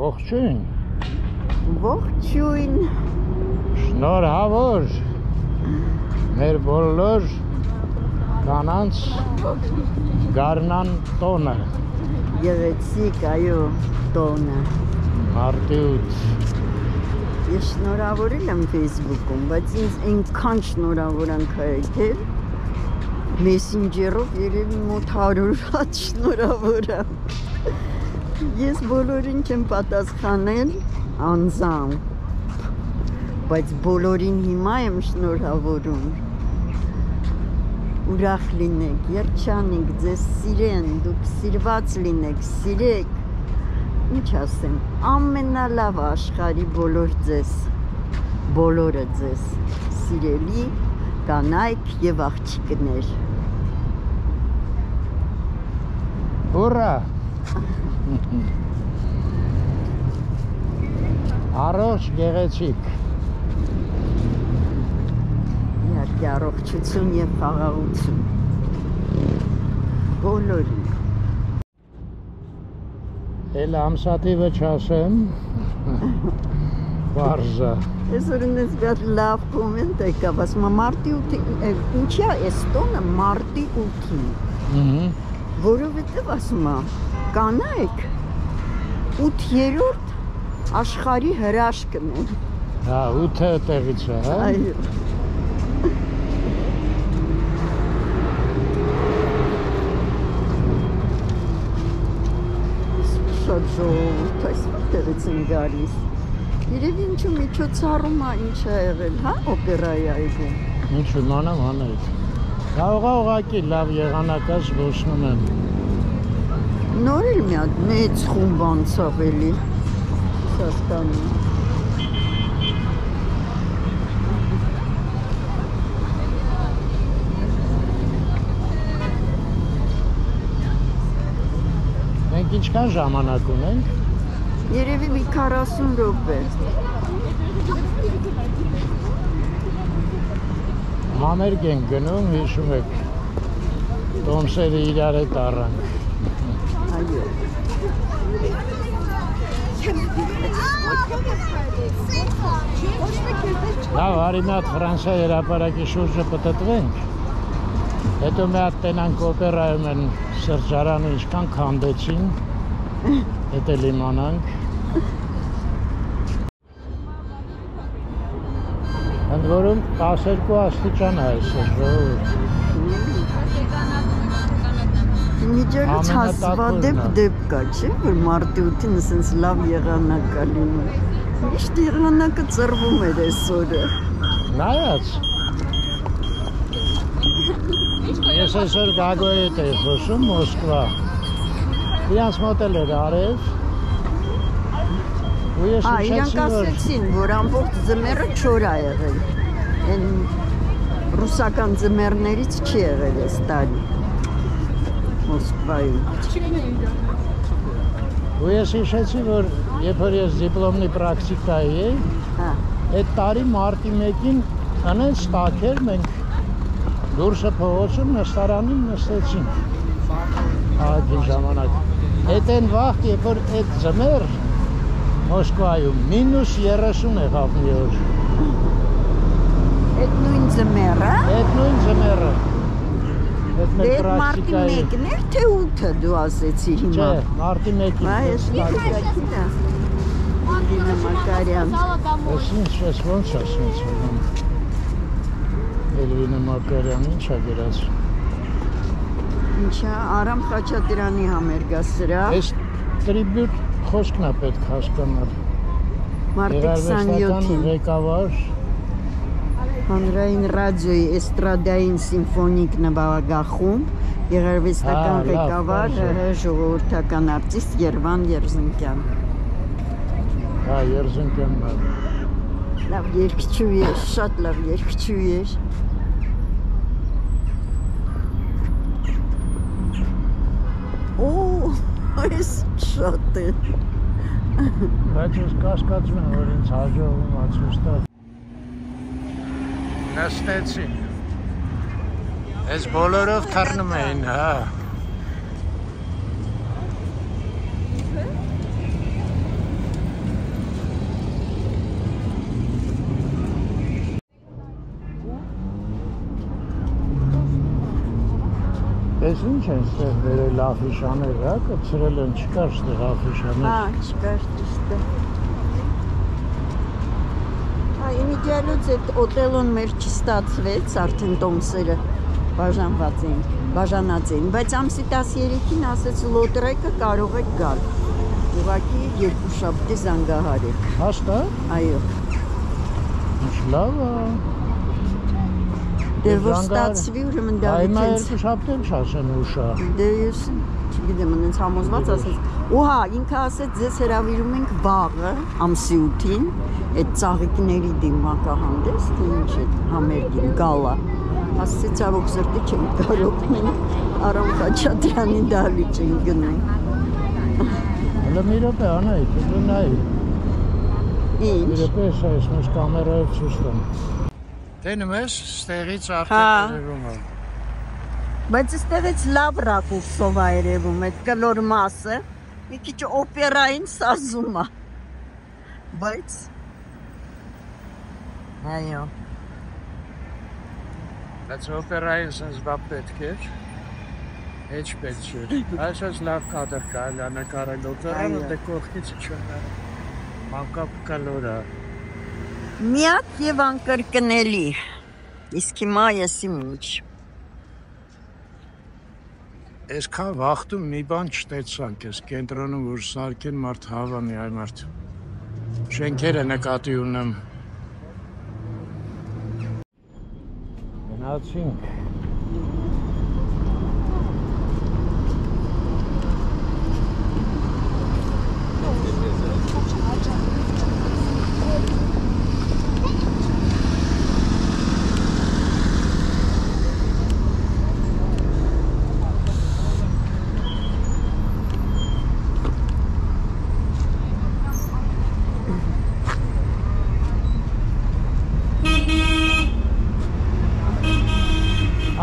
Ողջույն։ Ողջույն։ Շնորհավոր մեր բոլոր կանանց գարնան տոնը։ Գեղեցիկ, այո, տոնը։ Մարտի 8։ Ես շնորհավորել եմ Facebook-ում, բայց ինձ այնքան շնորհավոր եմ քայքել, Messenger-ով երևի մոտ 100 հատ շնորհավոր եմ։ Ես բոլորին չեմ պատասխանել անձամբ, բայց բոլորին հիմա եմ շնորհավորում։ Ուրախ լինեք, երջանիկ, ձեզ սիրեն, դուք սիրված լինեք, սիրեք։ Ինչ ասեմ, ամենալավ աշխարհի բոլորը ձեզ, սիրելի կանայք եւ աղջիկներ։ Ուրա։ Առողջ գեղեցիկ։ Իհարկե առողջություն եւ խաղաղություն։ Բոլորին։ Էլ ամսատիվը չասեմ, բարզա։ Այսօր ինձ վեր լավ կոմենտ եկավ, ասում եմ մարտի 8-ի, ինչի է այս տոնը մարտի 8-ին, որովհետև ասում եմ, կանայք 8-րդ աշխարհի հրաշքն են։ Հա, 8-ը տեղից է, հա։ Այո։ Շատ ժողովուրդ, այս որտեղից են գալիս։ Երևի ինչու միջոցառում է, ինչ է եղել, հա, օպերայի այգում։ Ինչ իմանամ անեիք։ Կարող է ուղղակի լավ եղանակած զբոսնում եմ։ Նոր էլ մի հատ մեծ խումբ անցավ էլի Ռուսաստանում։ Մենք ինչքան ժամանակ ունենք։ Երևի մի 40 րոպե։ Համերգ ենք գնում, հիշում եք, տոմսերը իրար հետ առանք։ Այո։ Լավ, արի մի հատ Ֆրանսիա հրապարակի շուրջը պտտվենք, հետո մի հատ տենանք օպերայում են սրճարանը ինչքան քանդեցին, հետ էլ իմանանք։ Ընդ որում 12 աստիճան է այսօր, ժողովուրդ։ Միջերից հազվադեպ դեպք կա, չէ, որ մարտի 8-ին ասենց լավ եղանակ կա լինում։ Միշտ եղանակը ծռվում էր այս օրը։ Նայած։ Ես այսօր Գագոյի հետ էի խոսում, Մոսկվա։ Իրանց մոտ էլ էր արև։ Իրանք ասեցին, որ ամբողջ ձմեռը չոր է եղել։ Այն ռուսական ձմեռներից չի եղել այս տարի։ Մոսկվայում։ Ու ես հիշեցի, որ երբ որ ես դիպլոմնի պրակտիկայի էի, այդ տարի մարտի 1-ին անենց տաք էր, մենք դուրսը փողոցում նստարանին նստեցինք։ Ահագին ժամանակ։ Այդ այն վաղ, երբ որ այդ ձմեռ Մոսկվայում -30 եղավ մի օր։ Այդ նույն ձմեռը։ Այդ նույն ձմեռը։ Դե մարտի 1-ն էր, թե 8-ը դու ասեցի հիմա։ Չէ, մարտի 1-ին։ Այ ես մարտի 8-ը։ Մակարյան։ Ես ինչ ոնց ասենց ուղղում։ Էլվինե Մակարյան ինչ է գրած։ Ինչա, Արամ Խաչատրյանի համերգասրահ։ Այս տրիբյուտ խոսքն է պետք հասկանալ։ Մարտի 27-ին ղեկավար Հանրային ռադիոյի էստրադային սիմֆոնիկ նվագախումբ, գեղարվեստական ղեկավար ժողովրդական արտիստ Երվան Երզնկյան։ Հա, Երզնկյանն է։ Լավ երգչու էր, շատ լավ երգչու էր։ Օ, այս շատ է։ Բայց ես կասկածում եմ, որ ինձ հաջողվում ացուստա։ Նստեցին։ Այս բոլորով թռնում էին, հա։ Էս ինչ են ստեղ վերել աֆիշաներ, հա, կծրել են, չկար ստեղ աֆիշաներ։ Հա, չկար ճիշտ է։ Իմիջիալոց այդ օտելոն մեր չստացվեց, արդեն տոմսերը բաժանած էին, բայց ամսի 13-ին ասեց լոտրեկը կարող եք գալ։ Ուղղակի երկու շաբթի զանգահարեք։ Հաստատ։ Այո։ Ինչ լավ է։ Դե որ ստացվի, ուրեմն Դավիթ Այմա երկու շաբթի չասեն ուշա։ Դե ես չգիտեմ, ինձ համոզված ասեց։ Ուհա, ինքը ասեց, ձեզ հրավիրում ենք վաղը, ամսի 8-ին, այդ ծաղիկների դիմակահանդես, թե ինչ է համերգին, գալա։ Ասեց, ցավոք սրտի չեմ կարող, մենք Արամ Խաչատրյանի դահլիճ ենք գնում։ Հələ մի րոպե Անահիտ, դու նայ։ Ինչ։ Մի րոպե այս մեզ կամերայով ցույց տամ։ Տենում ես, ստեղից արդեն երևում է։ Բայց այստեղից լավ ռակուրսով է երևում, այդ կլոր մասը, մի քիչ օպերային սազում է։ Բայց այո։ Բայց օպերային sense բա պետք է։ Heç պետք չէ։ Այսպես լավ կադր կա, նկարել օպերան ու դե կողքից չնա։ Մանկապ կալորա։ Միակ եւ անկրկնելի։ Իսկ հիմա եսի ինչ։ Այսքան վախտում մի բան չտեցանք, այս կենտրոնում որ սարքեն մարդ հավանի այ մարդ։ Շենքերը նկատի ունեմ։ Գնացինք։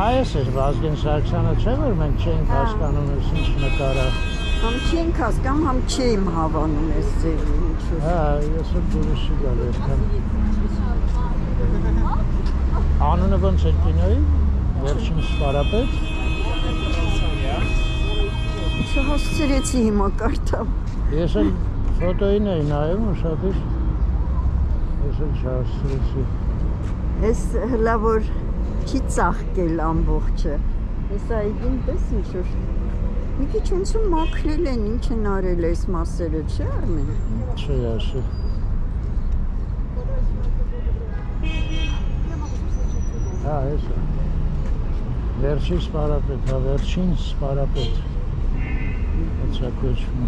Այս էր Վազգեն Սարգսյանը, չէ՞ որ մենք չենք հասկանում ես ինչ նկարա։ Համ չենք հասկանում, համ չեմ հավանում այս ձևը ինչ-որ։ Հա, ես էլ դուրս չի գալ այդքան։ Անունը ոնց էր կինոյի։ Վերջին սպարապետ։ Չհասցրեցի հիմա կարդամ։ Ես էլ ֆոտոին էի նայում ու շատ էր։ Ես էլ չհասցրեցի։ Այս հլա որ չի ծաղկել ամբողջը։ Այս այգին տես ինչ-որ։ Մի քիչ ոնց մաքրել են, ինչ են արել այս մասերը, չէ՞ Արմեն։ Չէ, ասի։ Հա, այս է։ Վերջին սպարապետ, հա, վերջին սպարապետ։ Հացա կոչվում։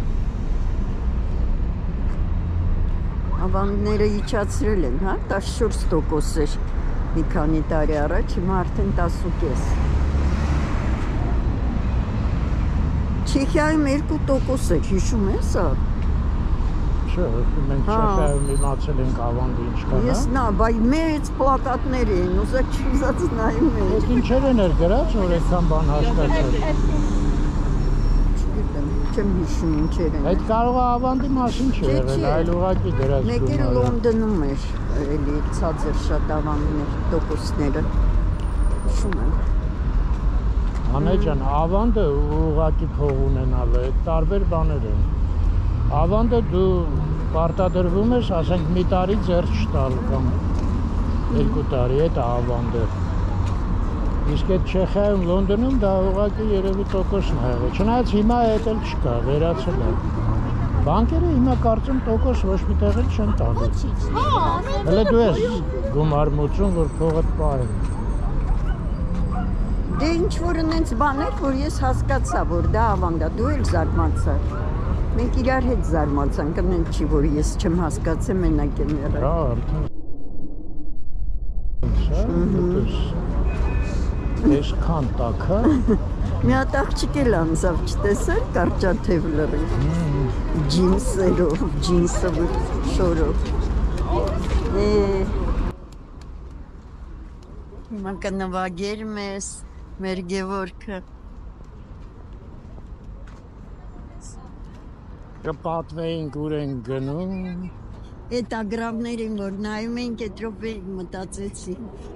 Ավանդները իջացրել են, հա, 14% էր մի քանի տարի առաջ, հիմա արդեն 10.5։ Չեխիայում 2% էր, հիշում ես սա։ Չէ, մենք Չեխիայում իմացել ենք ավանդը ինչ կա, հա։ Ես նա, բայ մեծ պլակատներ էին, ուզած նայում էին։ Այդ ինչեր են գրած, որ այդքան բան հասկացել։ Չգիտեմ, չեմ հիշում ինչեր են։ Այդ կարող է ավանդի մասին չի եղել, այլ ուղղակի դրած Մեկ էլ Լոնդոնում էր, էլի ցածր շատ ավանդներ, տոկոսները։ Հիշում եմ։ Անե ջան, ավանդը ուղղակի փող ունենալը, այդ տարբեր բաներ են։ Ավանդը դու պարտադրվում ես, ասենք մի տարի ձեռք չտալ կամ 2 տարի, այդ է ավանդը։ Իսկ այդ Չեխիայում, Լոնդոնում դա ուղղակի երևի տոկոսն է եղել։ Չնայած հիմա այդ էլ չկա, վերացել է։ Բանկերը հիմա կարծում տոկոս ոչ մի տեղ չեն տալու։ Հələ դու ես գումար մուծում, որ փողդ պահեն։ Դե ինչ որ ունենց բաներ, որ ես հասկացա, որ դա ավանդ է, դու էլ զարմացա։ Մենք իրար հետ զարմացանք, ամեն չի, որ ես չեմ հասկացել, մենակ եմ եղել։ Հա, արդեն։ Այսքան տաք, հա։ Մի հատ աղջիկ էլ անցավ, չտեսել, կարճաթև լրիվ։ Ջինսերով, ջինսով շորով։ Հիմա կնվագեր մեզ, մեր Գևորգը։ Կպատվեինք ուր ենք գնում, Այդ ագրավներին, որ նայում էինք այդ րոպեին մտածեցի,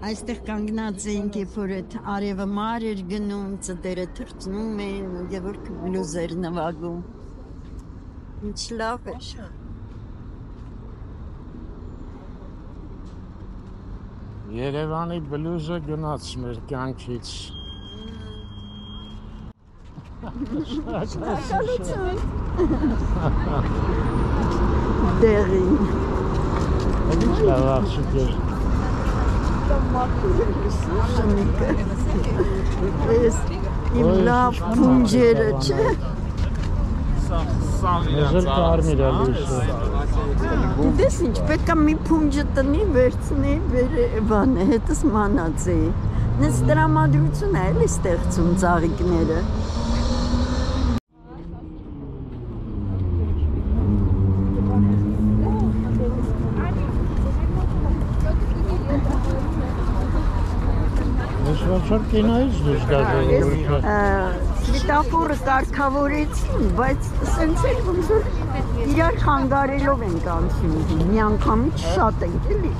այստեղ կանգնած էինք, երբ որ այդ արևը մար էր գնում, ծտերը թռցնում էին ու եւ որ բլուզեր նվագում։ Ինչ լավ էր։ Երևանի բլուզը գնաց մեր կյանքից։ Դերին։ Ինչ լավ աղջիկ էր։ Ես իմ լավ փունջերը, չէ՞։ Եզր կարմիր է լույսը։ Գիտես ինչ, պետք է մի փունջը տնի, վերցնի, բանը, հետս մանած էի։ Նենց տրամադրություն է էլի ստեղծում ծաղիկները։ Ոնց կինոյից դուրս գալու։ Սվիտաֆորը կարգավորեցին, բայց սենց էլ ոնց որ իրար խանգարելով ենք անցնում, մի անգամից շատ ենք էլի։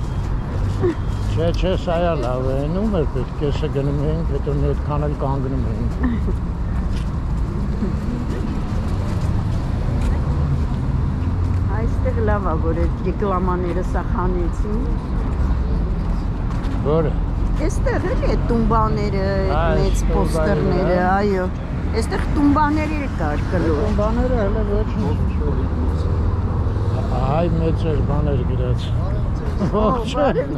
Չէ, սա է լավ է, նում էր պետք, կեսը գնում էինք, հետո մի այդքան էլ կանգնում էինք։ Այստեղ լավ է, որ այդ ռեկլամաները սա խանեցին։ Որը։ Այստեղ էլի այդ տումբաները, այդ մեծ պոստերները, այո։ Այստեղ տումբաները կար կլոր։ Տումբաները հələ ոչինչ։ Այ մեծ էր բաներ գրած։ Ողջույն։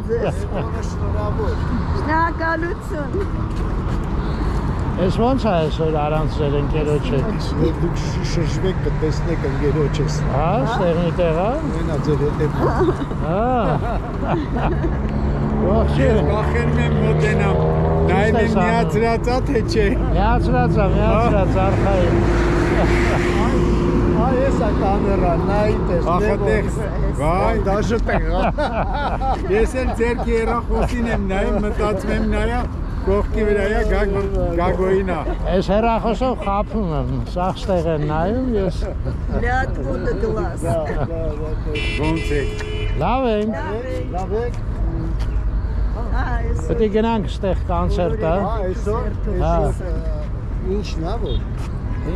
Շնորհակալություն։ Ես ոնց է այսօր առանց ձեր ընկերոջը։ Դուք շրջվեք կտեսնեք ընկերոջս։ Հա, ստեղնի տեղ է։ Մենա ձեր հետև։ Հա։ Ողջույն։ Վախենում եմ մոտենամ։ Նայում եմ միացրած է թե չէ։ Միացրած արխային։ Այ ես է կամերա, նայի տեսնեք։ Վայ, դաշտեղ։ Ես էլ ձերքի հեռախոսին եմ նայում, մտածում եմ նայա, կողքի վրա է Գագոյինա։ Այս հեռախոսով խափում եմ, սաղստեղ են նայում ես։ Լատ ոտը գլաս։ Ոնց եք։ Լավ ենք։ Լավ եք։ Պետք է գնանք ստեղ կոնցերտ, հա։ Այսօր ինչն է որ։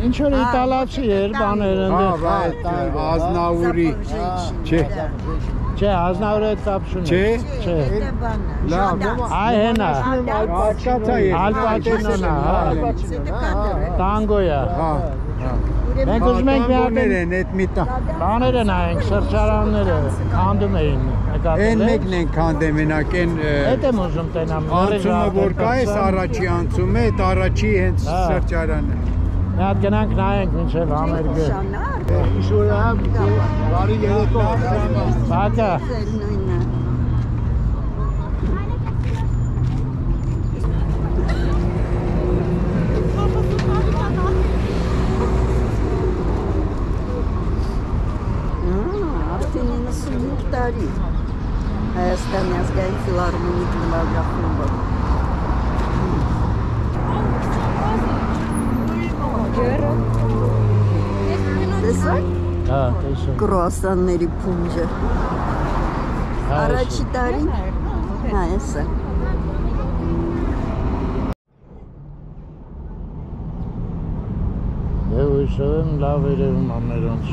Ինչ որ իտալացի էր բաներ Հա, ընդեղ։ Ազնավուրի։ Չէ։ Չէ, Ազնավուրի հետ կապ չունի։ Չէ։ Չէ։ Լավ, Այ հենա։ Ակացա է։ Ալ Պաչինոն է, հա։ Տանգոյա։ Հա։ Մենք ուզում ենք մի հատ են այդ մի բաները նայենք, սրճարանները քանդում էին նկատել։ Են մեկն են քանդե մենակ են Այդ եմ ուզում տենամ։ անցումը որ կա էս առաջի անցումը, այդ առաջի հենց սրճարանը։ Մի հատ գնանք նայենք մինչև համերգը։ Իշորա բարի երեկո։ Բակա։ Արդեն 95 տարի Հայաստանի ազգային ֆիլհարմոնիկ նվագախումբը։ Տեսա՞ք։ Հա, տեսա։ Կրուասանների փունջը։ Առաջի տարի։ Հա, էսա։ Եվ հույսով եմ լավ երևում ամերոնց։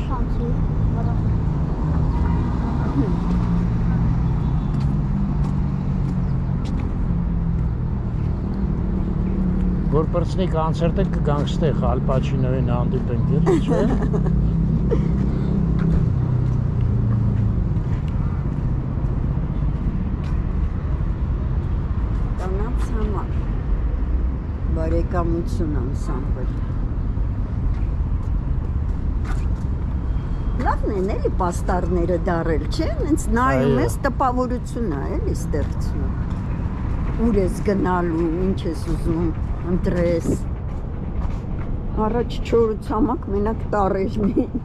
Որ պրծնի կոնցերտը կգանք ստեղ Ալ Պաչինոյին հանդիպենք էլի, չէ՞։ Կանանց համար բարեկամություն անսամբլ։ Լավն են էլի պաստառները դարել, չէ՞, հենց նայում ես տպավորություն է էլի ստեղծում։ Ուր ես գնալու, ինչ ես ուզում, ընտրես։ Առաջ չորուցամակ մենակ տարերն էին։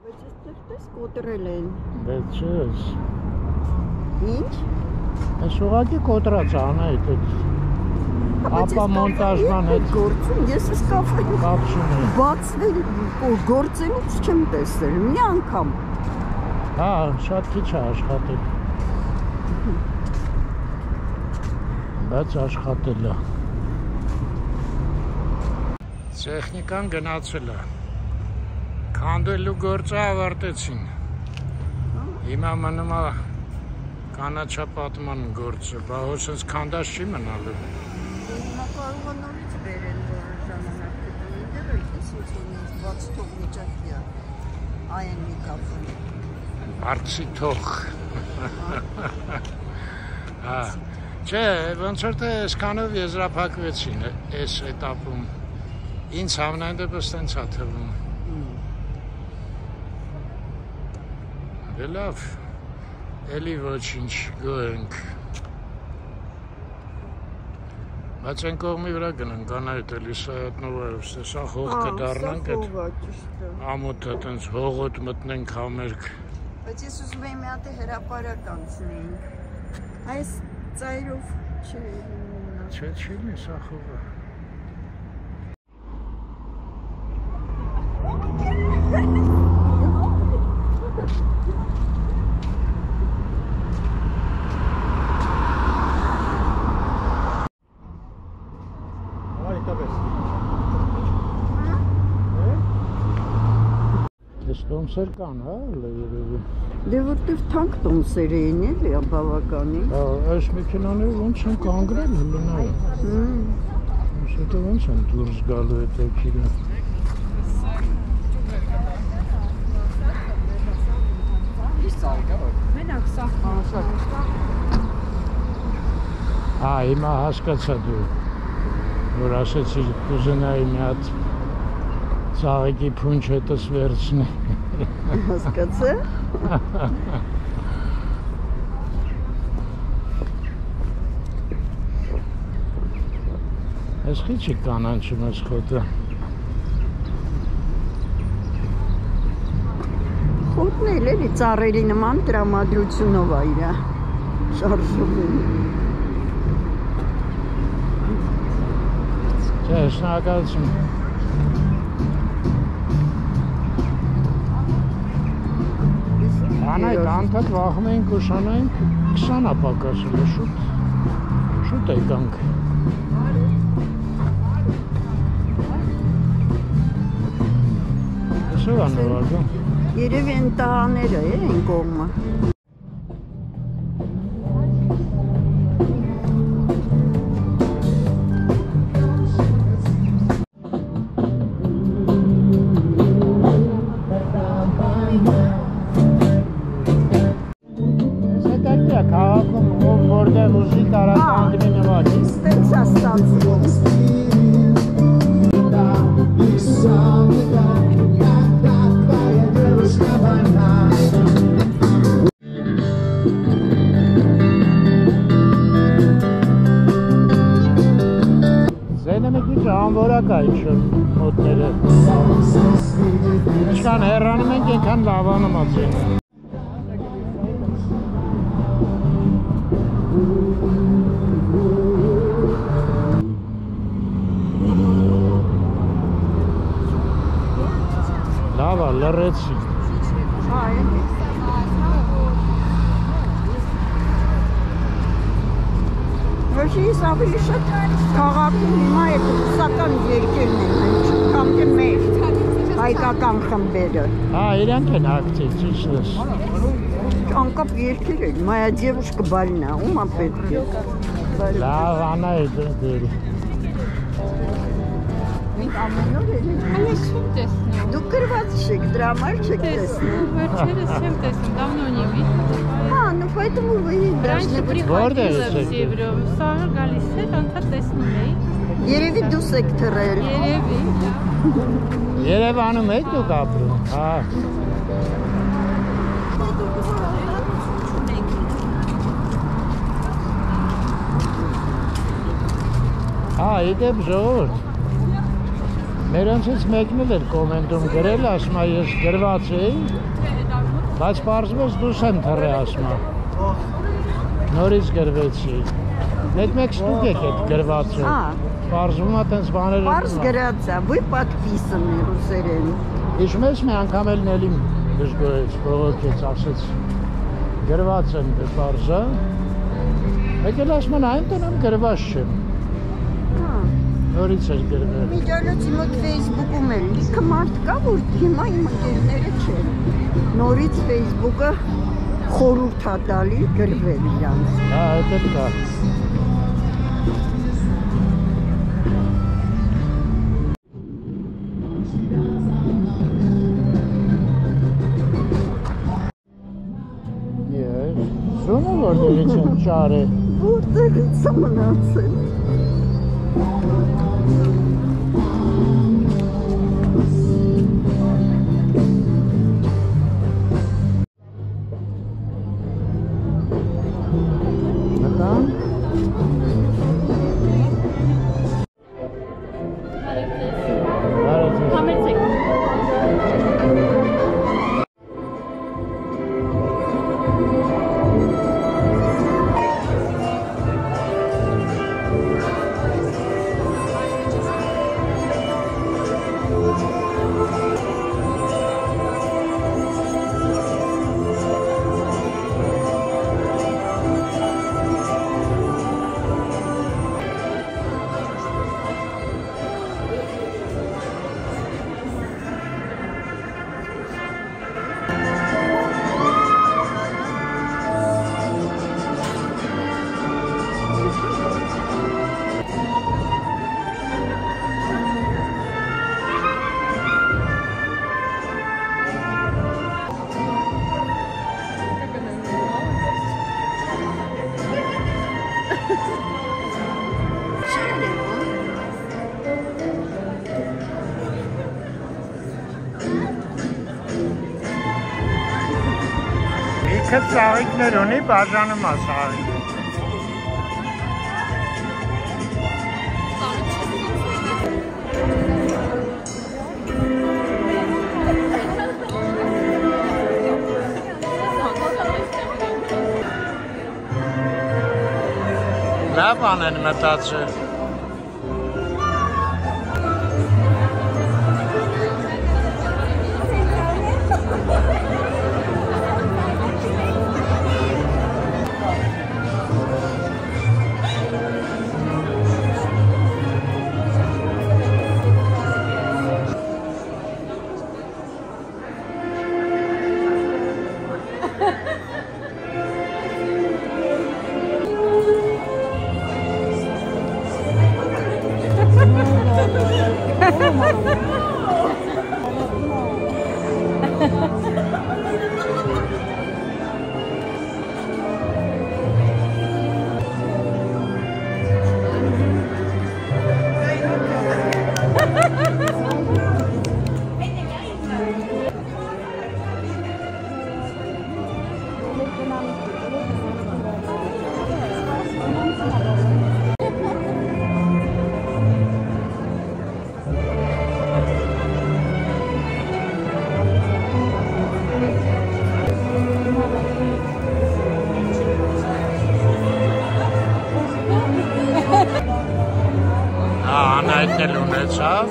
Բայց այստեղ տես կոտրել են։ Բայց չես։ Ինչ։ Այս ուղղակի կոտրած անայդ այդ ապա մոնտաժման հետ գործում, ես ես կապ չունի։ բացվել գործելուց չեմ տեսել, մի անգամ։ Հա, շատ քիչ է աշխատել։ Բայց աշխատել է։ Տեխնիկան գնացել է։ Քանդելու գործը ավարտեցին։ Հիմա մնում է կանաչապատման գործը, բա հոսից քանդած չի մնալու։ Հիմա կարող է նորից բերել, որ ժամանակ գտնի, դեռ ինչ-ինչ բաց թող միջակի է։ Այն մի կապը։ Բարձի թող։ Հա, չէ, ոնց որ թե այսքանով եզրափակվեցին այս էտապում։ Ինձ համենայն դեպս տենց է թվում։ Դե լավ, էլի ոչինչ, գոհենք։ Բայց այն կողմի վրա գնանք, կանայդ էլի սա ետնովայով, սա հող կդառնանք, ամոթը տենց հողոտ մտնենք համերք։ Բայց ես ուզում եմ մի հատ հրապարակ անցնենք։ Այս ծայրով չի լինի։ Չէ, չի լինի սա խողը։ Տոմսեր կան, հա, երևի։ Դե որտեվ թանկ տոմսեր էին էլի, բավականին։ Հա, այս մեքենաները ոնց են կանգրել հլնայ։ Հետո ոնց են դուրս գալու այդ եկիրը։ Մենակ սա։ Հա, հիմա հասկացա դու, որ ասեցի կուզենայի մի հատ ծաղիկի փունջ հետս վերցնի։ Հասկացա։ Ես խիչի կանանչում ես խոտը։ Խոտն էլ էլի ծառերի նման տրամադրությունով է իրա շարժում։ Չէ, շնորհակալություն։ Անայդ անդադ վախում էինք ուշանայինք 20-ա պակասել է, շուտ եկանք։ Այսով է նվագում։ Երևի են տղաները են կողմը։ Ինչքան հեռանում ենք, այնքան լավանում է ձենը։ Լավ է, լռեցի։ Ոչինչ ավելի շատ քաղաքում հիմա այդ ռուսական երկերն են, կամ թե մեր հայկական խմբերը։ Հա, իրանք են ակցիվ, ճիշտ ես։ Անկապ երկեր են, մայա դևուշկը բալնա, ումա պետք է։ Լավ, Անա է դեր։ Մենք ամեն օր էլ ենք։ Ես չեմ տեսնում։ Դուք գրված չեք, դրա համար չեք տեսնում։ Վերջերս չեմ տեսնում, давно не видела։ Հա, ну поэтому вы Раньше Որտե՞ղ приходила եք в Севрё, սա գալիս էր, անդադ տեսնում էի։ Երևի դուս եք թռել։ Երևի։ Երևանում եք դուք ապրում, հա։ Հա, իդեպ ժողովուրդ։ Մերոնցից մեկն էլ էր կոմենտում գրել, ասում է ես գրված էի, բայց պարզվեց դուս եմ թռե ասում է։ Նորից գրվեցի։ Այդ մեկ ստուկ եք այդ գրվածը։ Պարզվում է տենց բաներ։ Պարզ գրած է, вы подписаны ռուսերեն։ Հիշում ես մի անգամ էլ Նելի դժգոհեց, բողոքեց, ասեց գրված եմ դեպարժա, եկել ասման այնտեղ եմ գրված չեմ, նորից էր գրվել։ Միջանոցի մոտ Facebook-ում էլ լիքը մարդ կա, որ հիմա իմ ընկերները չէ, նորից Facebook-ը խորհուրդ է տալի գրվել իրանց։ Հա, այդ կա։ Զոնը որտեղից են ճար է։ Որտեղից է մնացել։ Իքը ծաղիկներ ունի, բաժանում է ծաղիկ։ Լավ անեն մտածել։ Անայտնել ունեցավ։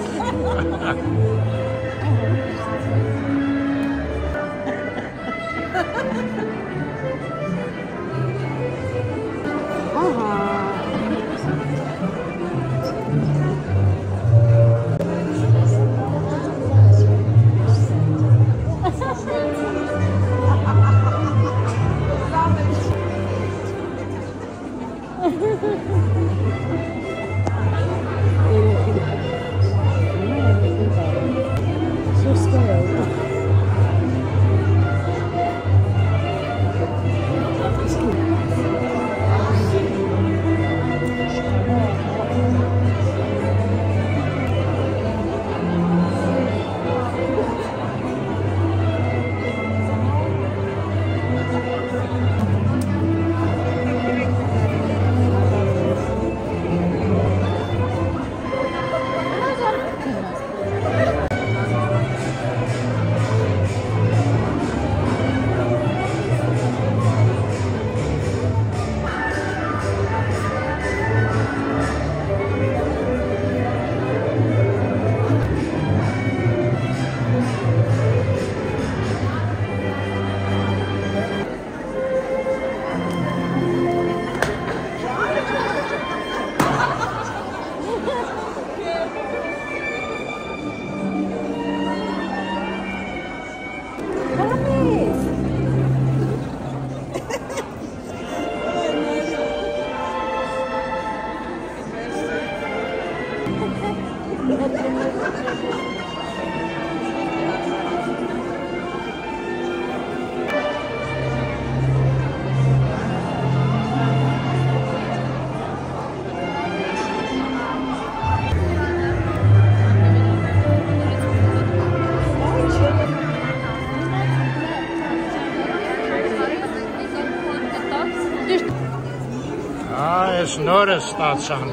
Այս նորը ստացան։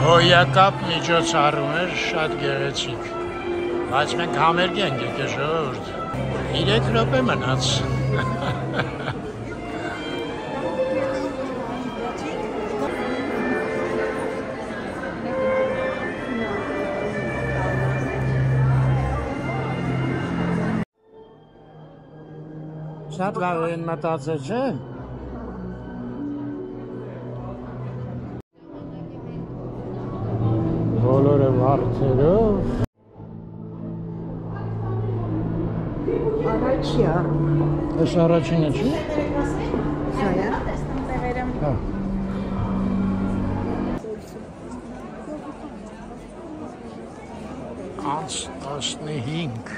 Հոյակապ միջոցառում էր շատ գեղեցիկ, բայց մենք համերգ ենք եկել ժողովուրդ, 3 րոպե մնաց։ Շատ լավ են մտածել, չէ՞։ Բոլորը վարդերով։ Առաջիա։ Այս առաջինը չի։ Սա է։ Հա։ Անց 15։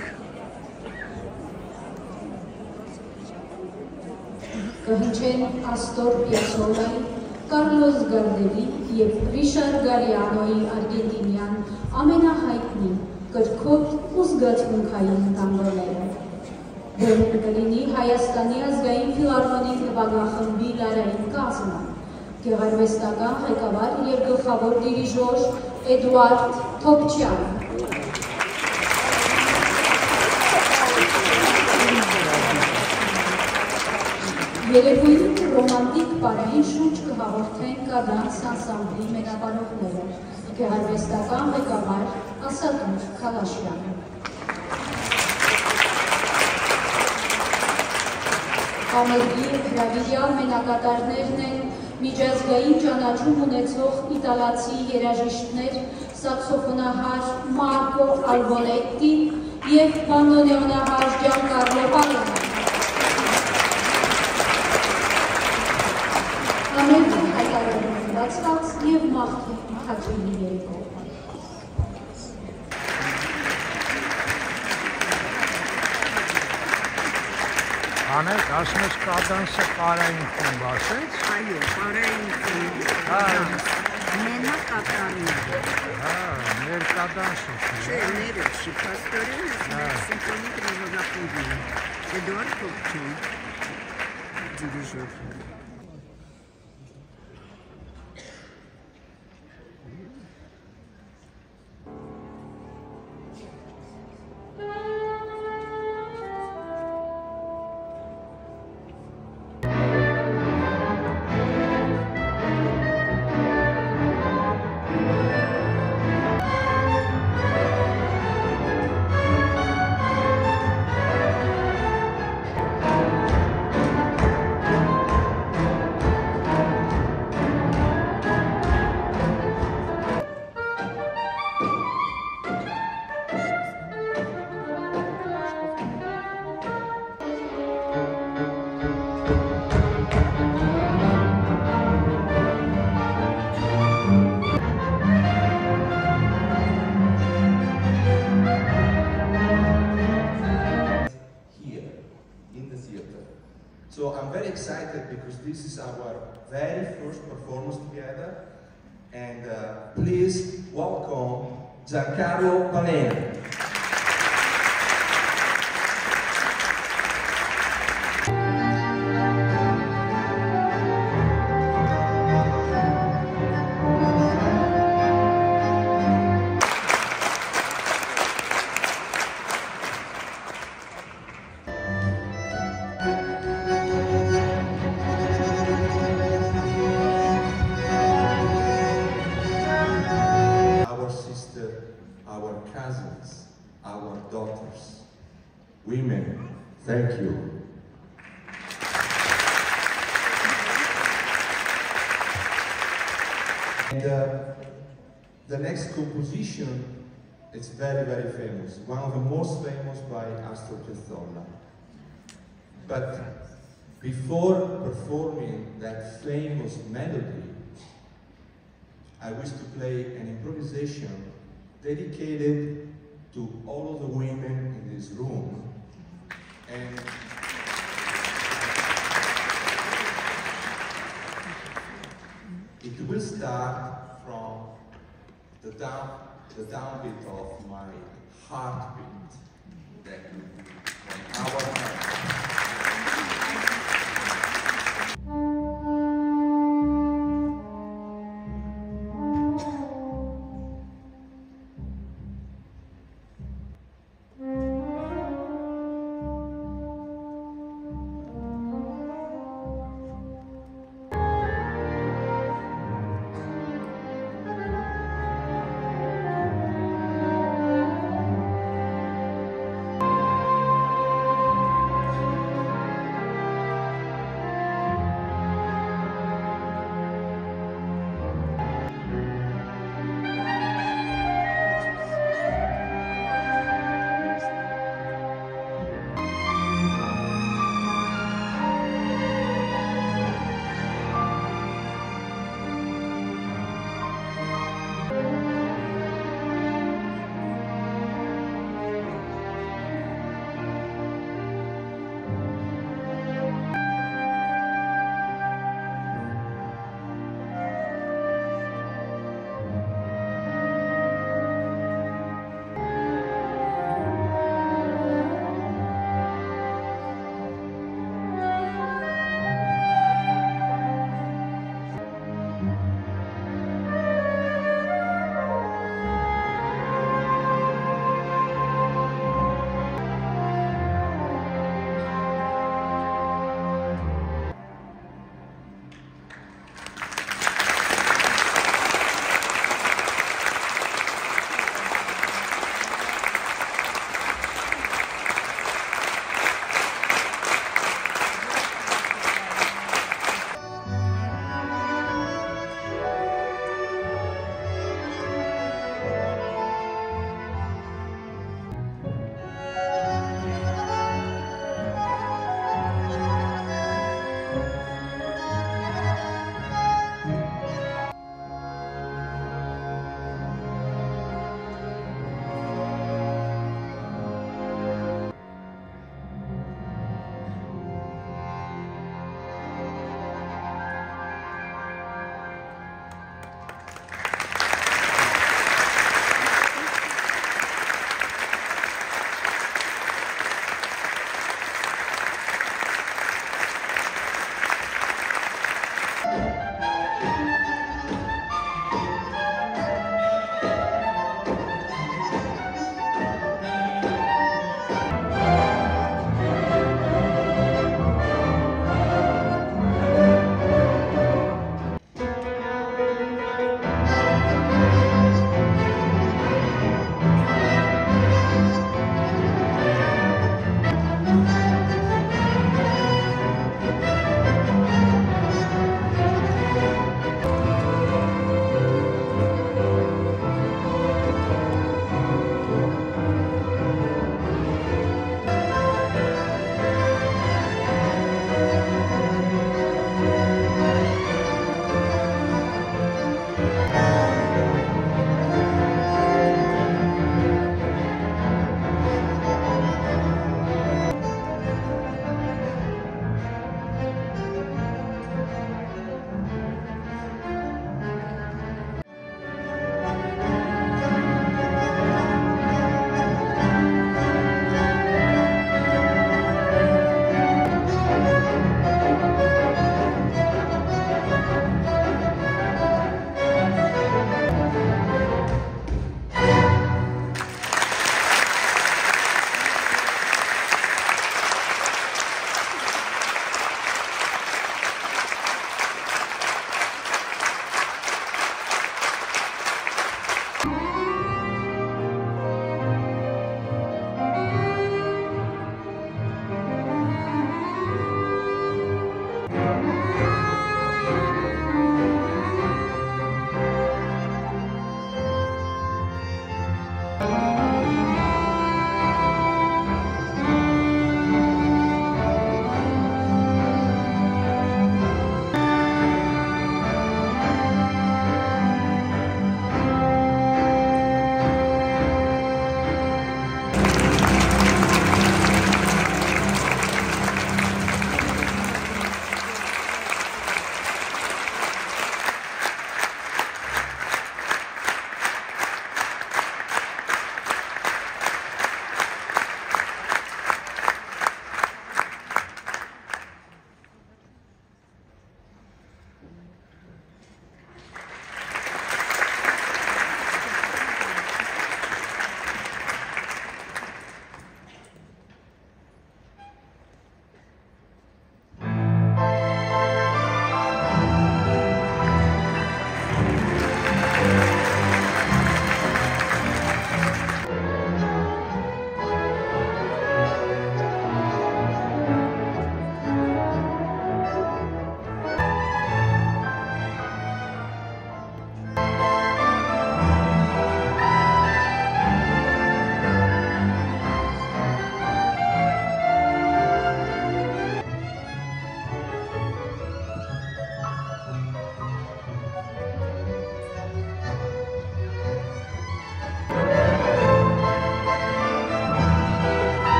Կհնչեն Աստոր Պիացոլայի, Կարլոս Գարդելի և Ռիշար Գարիանոյի արգենտինյան ամենահայտնի կրքոտ ու զգացմունքային տանգոները։ Դերն կլինի Հայաստանի ազգային ֆիլհարմոնիկ նվագախմբի լարային կազմը, գեղարվեստական ղեկավար և գլխավոր դիրիժոր Էդուարդ Թոփչյանը։ Երևույթ ռոմանտիկ պարային շուրջ կհաղորդեն Կադանս անսամբլի մենաբանողները, գեղարվեստական ղեկավար Ասատուր Քալաշյանը։ Համերգի հրավիրյալ մենակատարներն են միջազգային ճանաչում ունեցող իտալացի երաժիշտներ սաքսոֆոնահար Մարկո Ալբոնետտին և բանդոնեոնահար Ջանկարլո Պալոմը։ Համերգը հայտարարում է բացված և մաղթում հաճելի երեկո։ Անեք, ասում ես կադանսը պարային խումբ ասեց։ Այո, պարային խումբ։ Մենակ կատարին։ Հա, մեր կադանսը չի։ Չէ, ները չի, պաստորեն ես սիմֆոնիկ նվագախումբին։ Էդուարդ Թոփչյան, դիրիժոր։ So I'm very excited because this is our very first performance together, and please welcome Giancarlo Palena. Our cousins, our daughters, women, thank you. And the next composition It's very, very famous. One of the most famous by Astor Piazzolla. But before performing that famous melody, I wish to play an improvisation dedicated to all of the women in this room. And it will start from the downbeat of my heartbeat, that from our heart.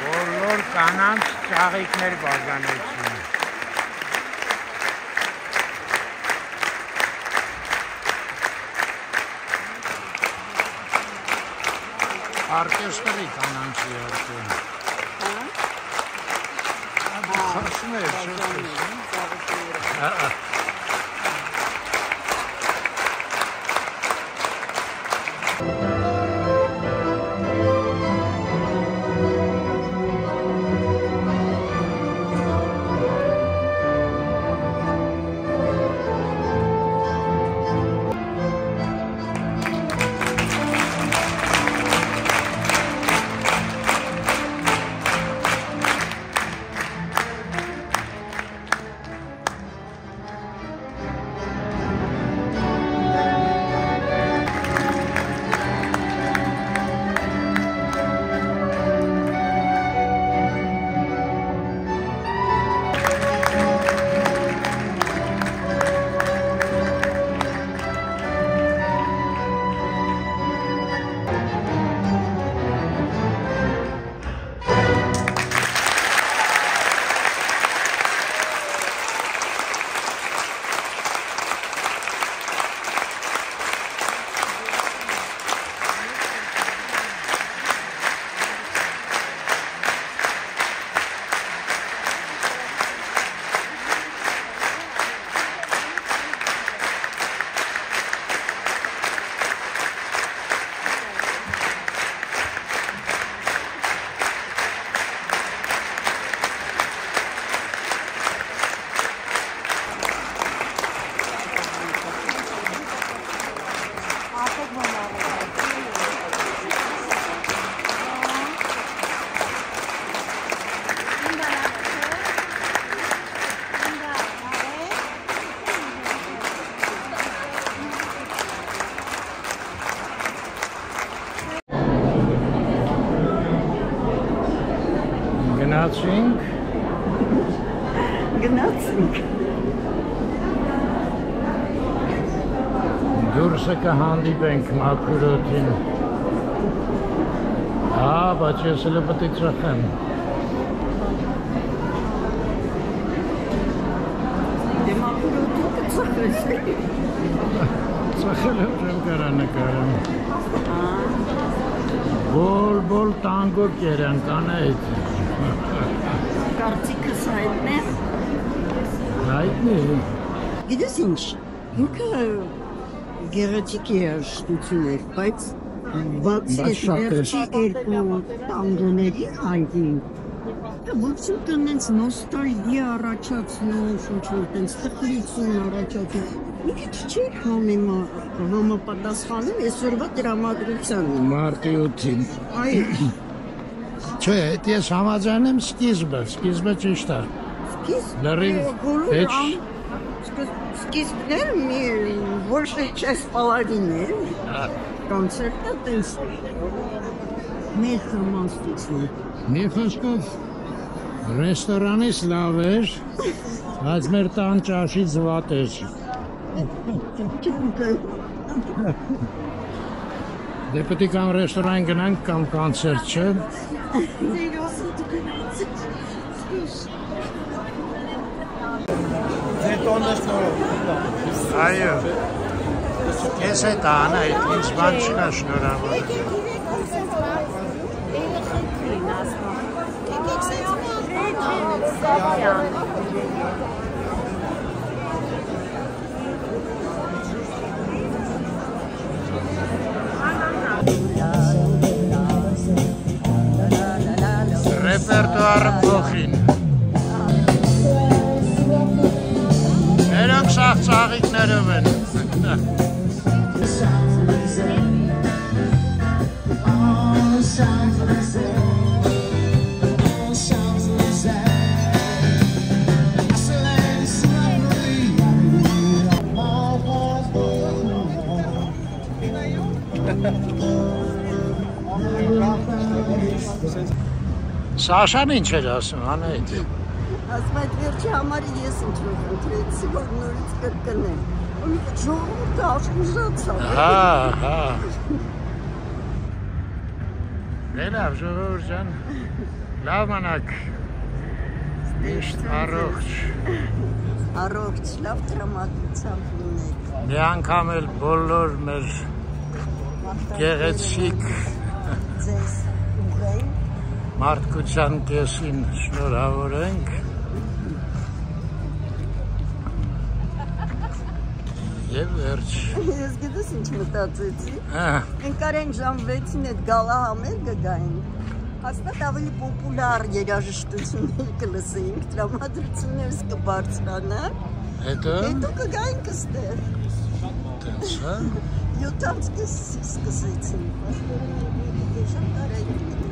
Բոլոր կանանց ծաղիկներ բաժանեցին։ Orkestrի կանանց իհարկե։ Խասներ շուտ։ Գնացինք։ Դուրսը կհանդիպենք մաքրոթին։ Բայց ես էլ պետք է ծխեմ։ Դե մաքրոթին կծխես։ Ծխել եմ կարա նկարեմ։ Բոլ տանգո կերան կանայք։ Կարծիքս հայտնի է։ Հայտնի։ Գիտես ինչ, ինքը գեղեցիկ երաժշտություն էր, բայց բացի վերջի երկու տանգոների հայտնի, ոչ ու տնենց նոստալգիա առաջացնում, ինչ-որ տենց տխրություն առաջացնում, մի քիչ չէր համապատասխանում այսօրվա տրամադրությանը։ Մարտի 8-ին։ Այո։ Չէ, ես համաձայն եմ սկիզբը ճիշտ է։ Սկիզբներ մի ոչ չես պալադիներ, կոնցերտը տենց մեր խմաստիցն է։ Մի խոսքով ռեստորանից լավ էր, բայց մեր տան ճաշից վատ էր։ Դե պետք է կամ ռեստորան գնանք կամ կոնցերտ, չէ։ Այո, ես հետ անայդ, ինձ բան չկա շնորհավոր։ Ռեպերտուարը փոխին։ Նրանք սաղ ծաղիկներով են։ Սաշան ինչ էր ասում, անայդ։ Ասում այդ վերջի համարը ես ինչ-որ ընտրեցի, որ նորից կրկնեմ։ Ժողովուրդը աշխուժացավ։ Հա։ Լավ, ժողովուրդ ջան, լավ մնաք։ Միշտ առողջ։ Առողջ, լավ տրամադրությամբ լինեք։ Մի անգամ էլ բոլոր մեր գեղեցիկ ձեզ ուղենք։ մարդկության կեսին շնորհավորենք։ Եվ վերջ։ Ես գիտես ինչ մտածեցի։ Ընկար են ժամ 6-ին այդ գալահամերգը գային։ Հաստատ ավելի պոպուլար երաժշտություններ կլսեինք, տրամադրություններս կբարձրանա։ Հետո կգայինք այստեղ։ Տենց, հա։ 7-ից սկսեցին։ Շատ տարային